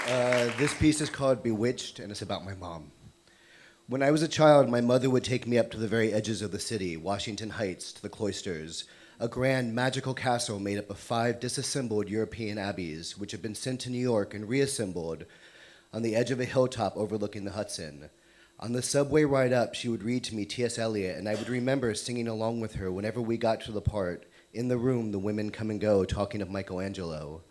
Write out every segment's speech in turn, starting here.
This piece is called Bewitched, and it's about my mom. When I was a child, my mother would take me up to the very edges of the city, Washington Heights, to the cloisters, a grand magical castle made up of 5 disassembled European abbeys, which had been sent to New York and reassembled on the edge of a hilltop overlooking the Hudson. On the subway ride up, she would read to me T.S. Eliot, and I would remember singing along with her whenever we got to the part, "In the room the women come and go," talking of Michelangelo.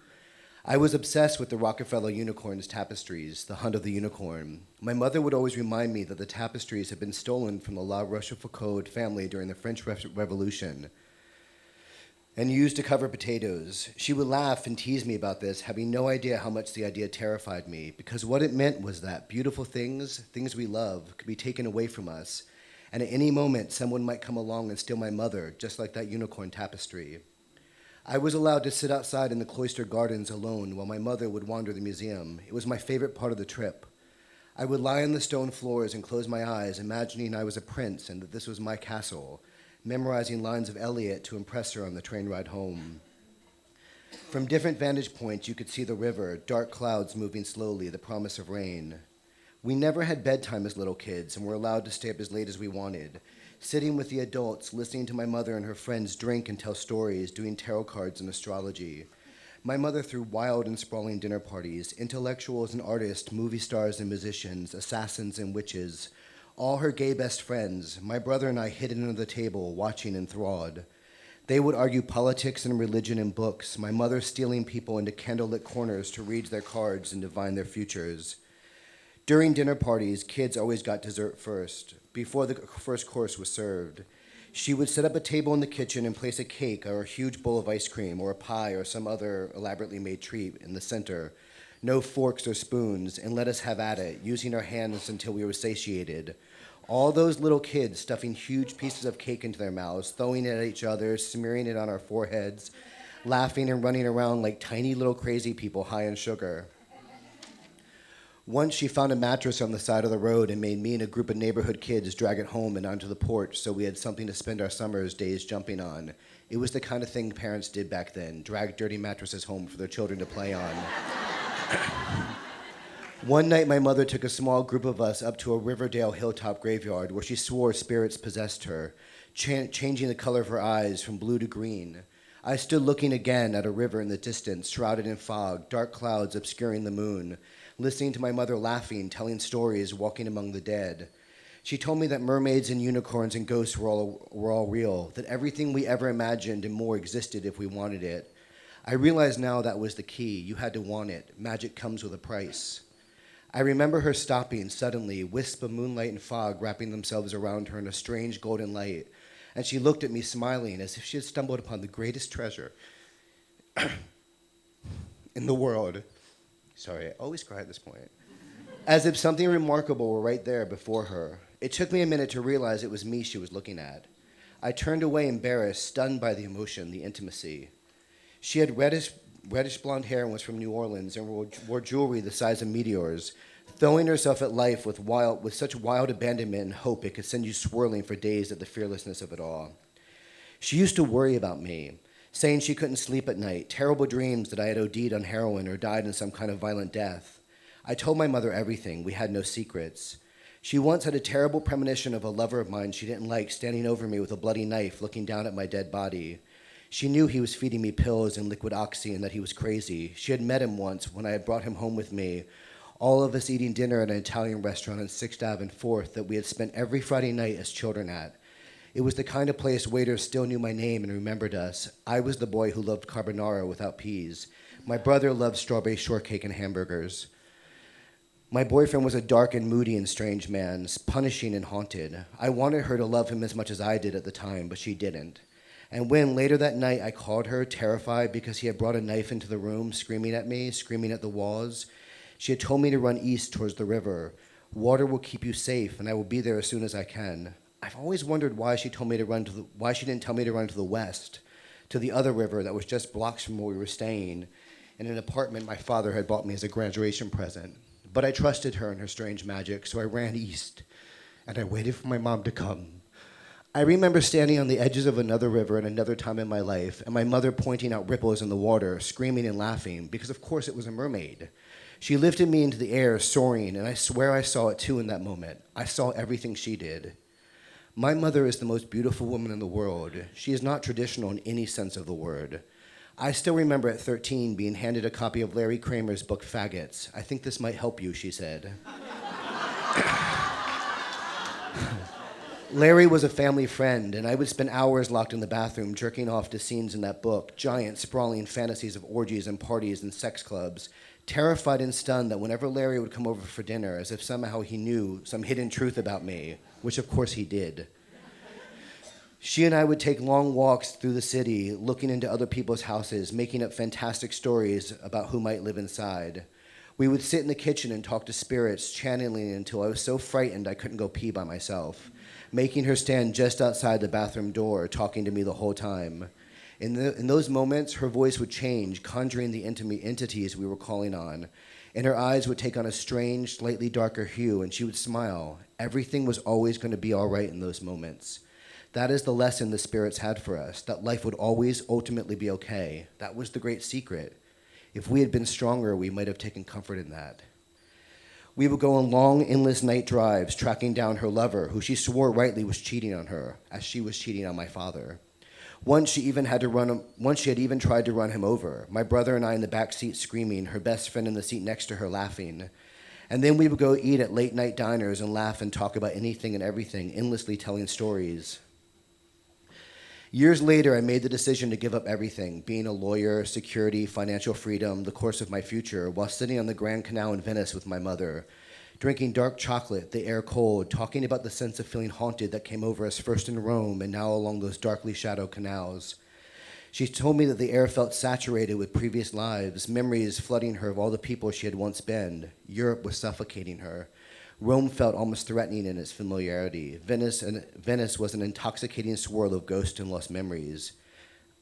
I was obsessed with the Rockefeller unicorn's tapestries, the Hunt of the Unicorn. My mother would always remind me that the tapestries had been stolen from the La Rochefoucauld family during the French Revolution and used to cover potatoes. She would laugh and tease me about this, having no idea how much the idea terrified me, because what it meant was that beautiful things, things we love, could be taken away from us, and at any moment someone might come along and steal my mother, just like that unicorn tapestry. I was allowed to sit outside in the cloister gardens alone while my mother would wander the museum. It was my favorite part of the trip. I would lie on the stone floors and close my eyes, imagining I was a prince and that this was my castle, memorizing lines of Eliot to impress her on the train ride home. From different vantage points, you could see the river, dark clouds moving slowly, the promise of rain. We never had bedtime as little kids and were allowed to stay up as late as we wanted, sitting with the adults, listening to my mother and her friends drink and tell stories, doing tarot cards and astrology. My mother threw wild and sprawling dinner parties, intellectuals and artists, movie stars and musicians, assassins and witches, all her gay best friends, my brother and I hidden under the table, watching enthralled. They would argue politics and religion in books, my mother stealing people into candlelit corners to read their cards and divine their futures. During dinner parties, kids always got dessert first, before the first course was served. She would set up a table in the kitchen and place a cake or a huge bowl of ice cream or a pie or some other elaborately made treat in the center. No forks or spoons, and let us have at it, using our hands until we were satiated. All those little kids stuffing huge pieces of cake into their mouths, throwing it at each other, smearing it on our foreheads, laughing and running around like tiny little crazy people high on sugar. Once she found a mattress on the side of the road and made me and a group of neighborhood kids drag it home and onto the porch so we had something to spend our summers days jumping on. It was the kind of thing parents did back then, drag dirty mattresses home for their children to play on. One night my mother took a small group of us up to a Riverdale hilltop graveyard where she swore spirits possessed her, changing the color of her eyes from blue to green. I stood looking again at a river in the distance, shrouded in fog, dark clouds obscuring the moon, listening to my mother laughing, telling stories, walking among the dead. She told me that mermaids and unicorns and ghosts were all real, that everything we ever imagined and more existed if we wanted it. I realize now that was the key. You had to want it. Magic comes with a price. I remember her stopping suddenly, wisps of moonlight and fog wrapping themselves around her in a strange golden light, and she looked at me smiling as if she had stumbled upon the greatest treasure in the world. Sorry, I always cry at this point. As if something remarkable were right there before her. It took me a minute to realize it was me she was looking at. I turned away embarrassed, stunned by the emotion, the intimacy. She had reddish blonde hair and was from New Orleans and wore jewelry the size of meteors, throwing herself at life with such wild abandonment and hope it could send you swirling for days at the fearlessness of it all. She used to worry about me, saying she couldn't sleep at night, terrible dreams that I had OD'd on heroin or died in some kind of violent death. I told my mother everything. We had no secrets. She once had a terrible premonition of a lover of mine she didn't like standing over me with a bloody knife looking down at my dead body. She knew he was feeding me pills and liquid oxy and that he was crazy. She had met him once when I had brought him home with me, all of us eating dinner at an Italian restaurant on 6th Ave and 4th that we had spent every Friday night as children at. It was the kind of place waiters still knew my name and remembered us. I was the boy who loved carbonara without peas. My brother loved strawberry shortcake and hamburgers. My boyfriend was a dark and moody and strange man, punishing and haunted. I wanted her to love him as much as I did at the time, but she didn't. And when, later that night, I called her, terrified because he had brought a knife into the room, screaming at me, screaming at the walls, she had told me to run east towards the river. Water will keep you safe, and I will be there as soon as I can. I've always wondered why she why she didn't tell me to run to the west, to the other river that was just blocks from where we were staying, in an apartment my father had bought me as a graduation present. But I trusted her and her strange magic, so I ran east, and I waited for my mom to come. I remember standing on the edges of another river at another time in my life, and my mother pointing out ripples in the water, screaming and laughing, because of course it was a mermaid. She lifted me into the air, soaring, and I swear I saw it too in that moment. I saw everything she did. My mother is the most beautiful woman in the world. She is not traditional in any sense of the word. I still remember at 13 being handed a copy of Larry Kramer's book, Faggots. I think this might help you, she said. Larry was a family friend, and I would spend hours locked in the bathroom jerking off to scenes in that book, giant, sprawling fantasies of orgies and parties and sex clubs, terrified and stunned that whenever Larry would come over for dinner, as if somehow he knew some hidden truth about me, which of course he did. She and I would take long walks through the city, looking into other people's houses, making up fantastic stories about who might live inside. We would sit in the kitchen and talk to spirits, channeling until I was so frightened I couldn't go pee by myself, making her stand just outside the bathroom door, talking to me the whole time. In those moments, her voice would change, conjuring the entities we were calling on, and her eyes would take on a strange, slightly darker hue, and she would smile. Everything was always going to be all right in those moments. That is the lesson the spirits had for us, that life would always ultimately be okay. That was the great secret. If we had been stronger, we might have taken comfort in that. We would go on long, endless night drives, tracking down her lover, who she swore rightly was cheating on her, as she was cheating on my father. Once she had even tried to run him over, my brother and I in the back seat screaming, her best friend in the seat next to her laughing. And then we would go eat at late-night diners and laugh and talk about anything and everything, endlessly telling stories. Years later, I made the decision to give up everything, being a lawyer, security, financial freedom, the course of my future, while sitting on the Grand Canal in Venice with my mother, drinking dark chocolate, the air cold, talking about the sense of feeling haunted that came over us first in Rome and now along those darkly shadowed canals. She told me that the air felt saturated with previous lives, memories flooding her of all the people she had once been. Europe was suffocating her. Rome felt almost threatening in its familiarity. Venice was an intoxicating swirl of ghosts and lost memories.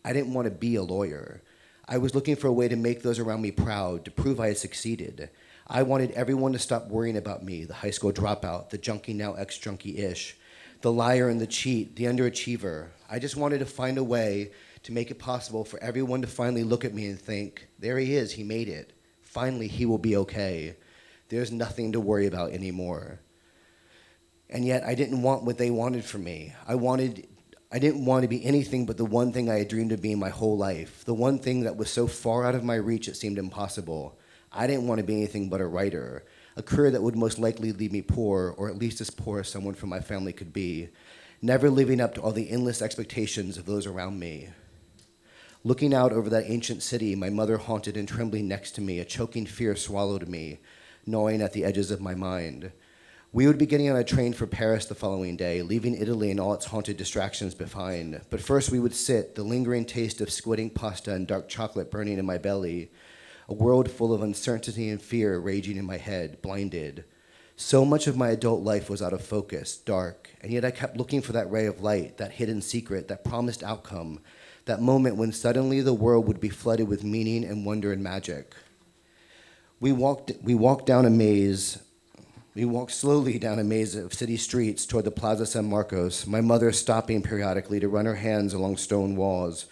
I didn't want to be a lawyer. I was looking for a way to make those around me proud, to prove I had succeeded. I wanted everyone to stop worrying about me, the high school dropout, the junkie now ex-junkie-ish, the liar and the cheat, the underachiever. I just wanted to find a way to make it possible for everyone to finally look at me and think, there he is, he made it. Finally, he will be okay. There's nothing to worry about anymore. And yet, I didn't want what they wanted from me. I didn't want to be anything but the one thing I had dreamed of being my whole life, the one thing that was so far out of my reach it seemed impossible. I didn't want to be anything but a writer, a career that would most likely leave me poor, or at least as poor as someone from my family could be, never living up to all the endless expectations of those around me. Looking out over that ancient city, my mother haunted and trembling next to me, a choking fear swallowed me, gnawing at the edges of my mind. We would be getting on a train for Paris the following day, leaving Italy and all its haunted distractions behind. But first we would sit, the lingering taste of squidding pasta and dark chocolate burning in my belly, a world full of uncertainty and fear raging in my head, blinded. So much of my adult life was out of focus, dark, and yet I kept looking for that ray of light, that hidden secret, that promised outcome, that moment when suddenly the world would be flooded with meaning and wonder and magic. We walked slowly down a maze of city streets toward the Plaza San Marcos, my mother stopping periodically to run her hands along stone walls,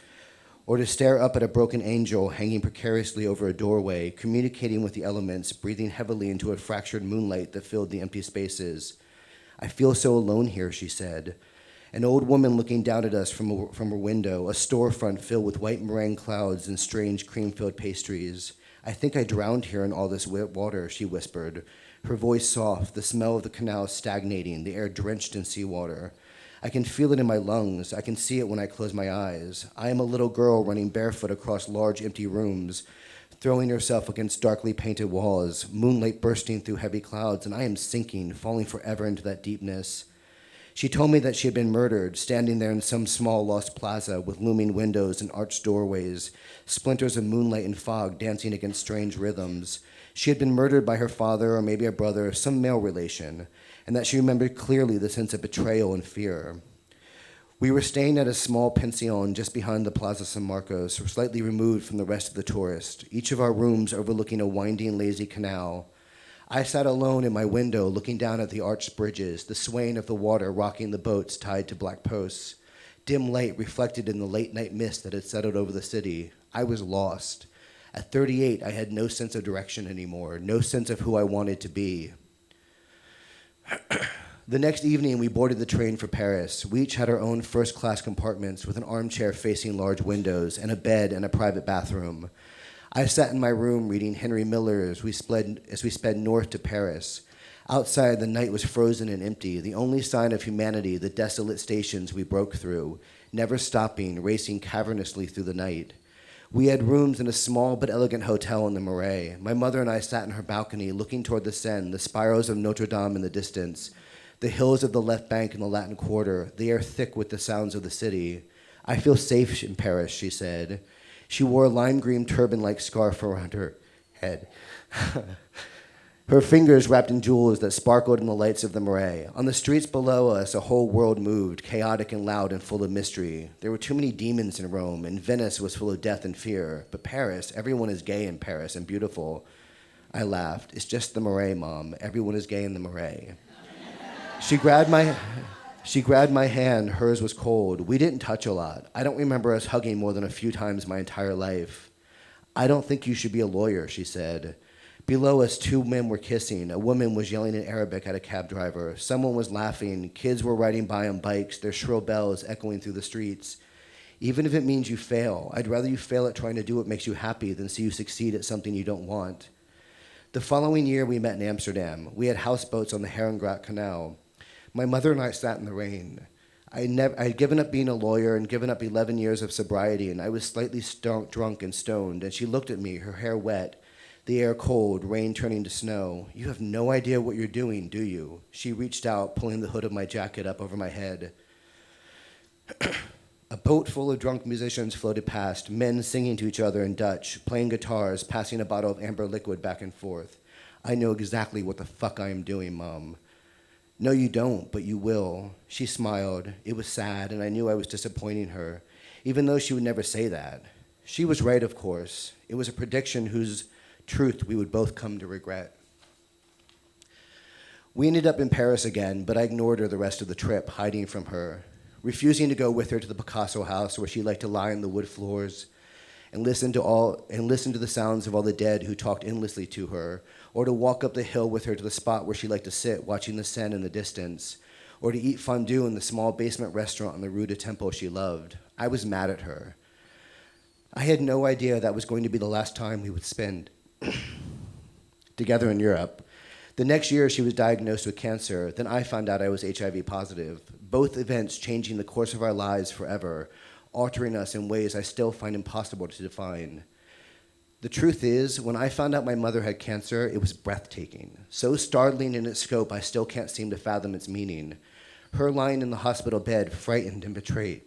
or to stare up at a broken angel hanging precariously over a doorway, communicating with the elements, breathing heavily into a fractured moonlight that filled the empty spaces. I feel so alone here, she said. An old woman looking down at us from her window, a storefront filled with white meringue clouds and strange cream-filled pastries. I think I drowned here in all this wet water, she whispered, her voice soft, the smell of the canal stagnating, the air drenched in seawater. I can feel it in my lungs. I can see it when I close my eyes. I am a little girl running barefoot across large empty rooms, throwing herself against darkly painted walls, moonlight bursting through heavy clouds, and I am sinking, falling forever into that deepness. She told me that she had been murdered, standing there in some small lost plaza with looming windows and arched doorways, splinters of moonlight and fog dancing against strange rhythms. She had been murdered by her father or maybe a brother, some male relation, and that she remembered clearly the sense of betrayal and fear. We were staying at a small pension just behind the Plaza San Marcos, slightly removed from the rest of the tourists, each of our rooms overlooking a winding, lazy canal. I sat alone in my window looking down at the arched bridges, the swaying of the water rocking the boats tied to black posts. Dim light reflected in the late-night mist that had settled over the city. I was lost. At 38, I had no sense of direction anymore, no sense of who I wanted to be. The next evening, we boarded the train for Paris. We each had our own first-class compartments with an armchair facing large windows and a bed and a private bathroom. I sat in my room reading Henry Miller as we sped north to Paris. Outside, the night was frozen and empty, the only sign of humanity, the desolate stations we broke through, never stopping, racing cavernously through the night. We had rooms in a small but elegant hotel in the Marais. My mother and I sat in her balcony, looking toward the Seine, the spires of Notre Dame in the distance, the hills of the left bank in the Latin Quarter, the air thick with the sounds of the city. I feel safe in Paris, she said. She wore a lime green turban-like scarf around her head. Her fingers wrapped in jewels that sparkled in the lights of the Marais. On the streets below us, a whole world moved, chaotic and loud and full of mystery. There were too many demons in Rome, and Venice was full of death and fear. But Paris, everyone is gay in Paris and beautiful. I laughed. It's just the Marais, Mom. Everyone is gay in the Marais. She grabbed my hand. Hers was cold. We didn't touch a lot. I don't remember us hugging more than a few times my entire life. I don't think you should be a lawyer, she said. Below us, two men were kissing. A woman was yelling in Arabic at a cab driver. Someone was laughing. Kids were riding by on bikes, their shrill bells echoing through the streets. Even if it means you fail, I'd rather you fail at trying to do what makes you happy than see you succeed at something you don't want. The following year, we met in Amsterdam. We had houseboats on the Herengracht Canal. My mother and I sat in the rain. I'd given up being a lawyer and given up 11 years of sobriety, and I was slightly drunk and stoned, and she looked at me, her hair wet, the air cold, rain turning to snow. You have no idea what you're doing, do you? She reached out, pulling the hood of my jacket up over my head. A boat full of drunk musicians floated past, men singing to each other in Dutch, playing guitars, passing a bottle of amber liquid back and forth. I know exactly what the fuck I am doing, Mom. No, you don't, but you will. She smiled. It was sad, and I knew I was disappointing her, even though she would never say that. She was right, of course. It was a prediction whose truth we would both come to regret. We ended up in Paris again, but I ignored her the rest of the trip, hiding from her, refusing to go with her to the Picasso house where she liked to lie on the wood floors and listen to the sounds of all the dead who talked endlessly to her, or to walk up the hill with her to the spot where she liked to sit, watching the Seine in the distance, or to eat fondue in the small basement restaurant on the Rue du Temple she loved. I was mad at her. I had no idea that was going to be the last time we would spend together in Europe. The next year, she was diagnosed with cancer. Then I found out I was HIV positive. Both events changing the course of our lives forever, altering us in ways I still find impossible to define. The truth is, when I found out my mother had cancer, it was breathtaking. So startling in its scope, I still can't seem to fathom its meaning. Her lying in the hospital bed, frightened and betrayed.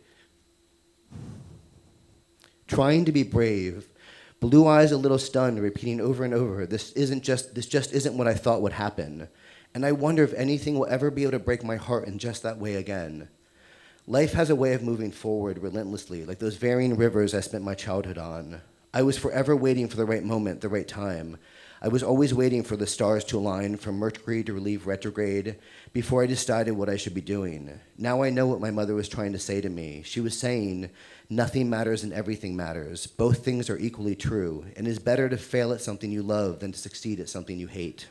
Trying to be brave, blue eyes a little stunned, repeating over and over, this just isn't what I thought would happen. And I wonder if anything will ever be able to break my heart in just that way again. Life has a way of moving forward relentlessly, like those varying rivers I spent my childhood on. I was forever waiting for the right moment, the right time. I was always waiting for the stars to align, for Mercury to relieve retrograde, before I decided what I should be doing. Now I know what my mother was trying to say to me. She was saying, nothing matters and everything matters. Both things are equally true, and it is better to fail at something you love than to succeed at something you hate.